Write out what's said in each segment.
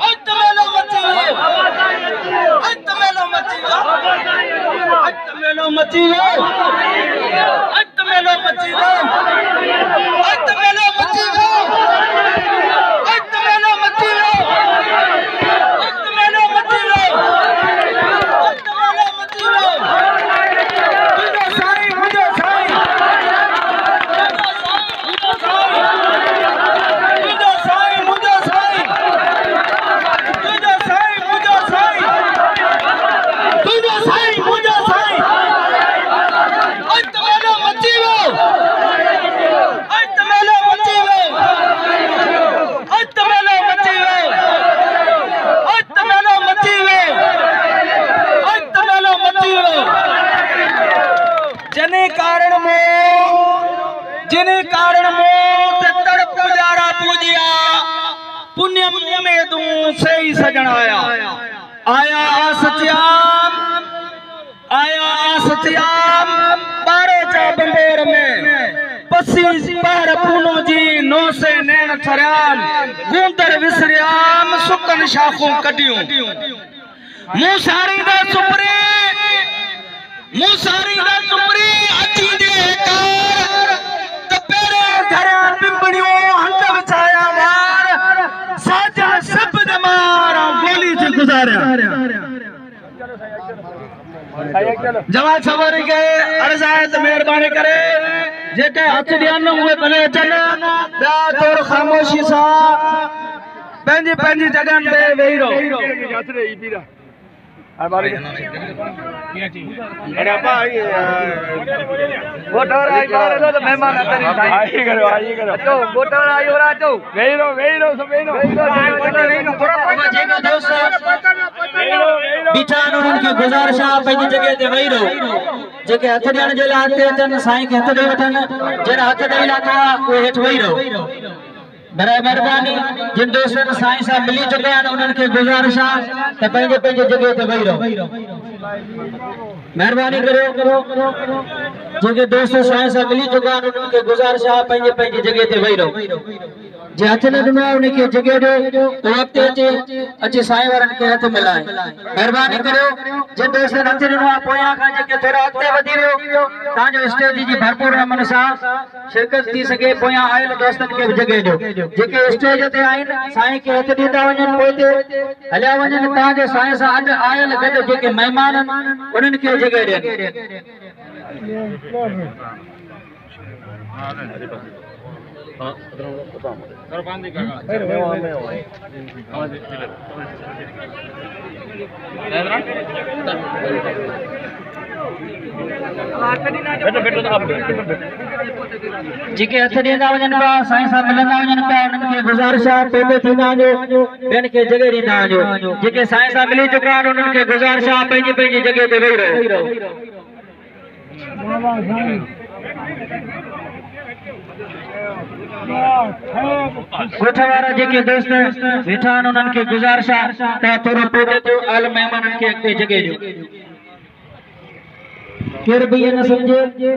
मेलो मची मेलो मची मेलो मची जिने कारण मोत तड़ पुजारा पूजिया पुण्य में तू सही सजन आया सचियाम बारे चा बंबेर में पसी पर पुनो जी नो से नैन थरान गुंदर विसरियाम सुकन शाखों कटियों मुसारी दा सुपरी अच्छी दे कार तपेरे धरा पिंपणियों हंक विछाया वार साजन सब दमारा गोली से गुजारिया जवाब सवारी के अर्जात मेहरबानी करे जेके हथ ॾियन उहे भले अचन ॿिया थोरो ख़ामोशी सां पंहिंजी जगह ते वेही रहो गुज़ारिश पंहिंजी जगह ते वेही रहो जेके हथ ॾियण जे लाइ अॻिते अचनि साईं खे हथ ॾेई वठनि जहिड़ा हथ ॾेई लाथा उहे हेठि वेही रहो मेहरबानी जिन दोस्तनि साईं सां मिली चुका आहिनि उन्हनि खे गुज़ारिश आहे त पंहिंजे जगह ते वेही रहो मेहरबानी करो जेके दोस्त साईं सां मिली चुका आहिनि उन्हनि खे गुज़ारिश आहे पंहिंजे जगह ते वेही रहो जे हथ न ॾिनो आहे उनखे जगह ॾियो त अॻिते अचे साईं वारनि खे हथ मिलाए मेहरबानी करियो जिन दोस्तनि हथ ॾिनो आहे पोयां खां जेके थोरा अॻिते वधी वियो तव्हांजो स्टेज जी भरपूर रमन सां शिरकत थी सघे पोयां आयल दोस्तनि खे जगह ॾियो जेके स्टेज ते आहिनि साईं खे हथ ॾींदा वञनि पोइ ते हलिया वञनि तव्हांजे साईं सां अॼु आयल गॾु जेके महिमान उन्हनि खे जगह ॾियनि जेके हथ ॾींदा वञनि पिया साईं सां मिलंदा वञनि पिया उन्हनि खे गुज़ारिश आहे पंहिंजे थींदा वञो ॿियनि खे जगह ॾींदा वञो जेके साईं सां मिली चुका आहिनि उन्हनि खे गुज़ारिश आहे पंहिंजी जगह ते वेही रहो ॻोठ वारा जेके दोस्त वेठा आहिनि उन्हनि खे गुज़ारिश आहे त थोरो पोइ थियो आल महिमाननि खे अॻिते जगह ॾियो केर बि इहो न सम्झे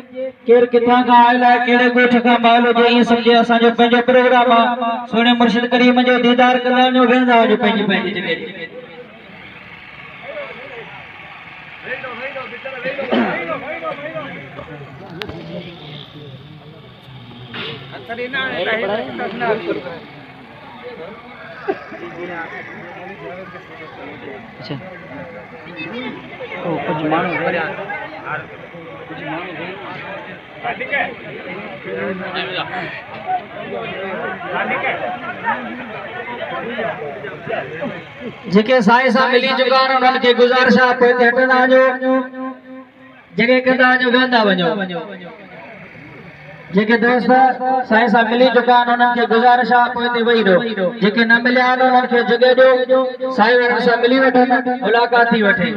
केर किथां खां आयल आहे कहिड़े ॻोठ खां माल हुजे ईअं सम्झे असांजो पंहिंजो प्रोग्राम आहे सोने मुर्शिद करीम जो दीदार कंदा वञो वेंदा वञो पंहिंजी जगह ते अच्छा कुछ मानो जेके साईं सां मिली चुका आहिनि उन्हनि खे गुज़ारिश आहे पोइ ते हटंदा वञो जगह कंदा वञो वेंदा वञो जेके दोस्त साईं सां मिली चुका आहिनि उन्हनि खे गुज़ारिश आहे पोइ ते वेही रहो जेके न मिलिया आहिनि उन्हनि खे जगह ॾियो साईं वारनि सां मिली वठनि मुलाक़ात थी वठे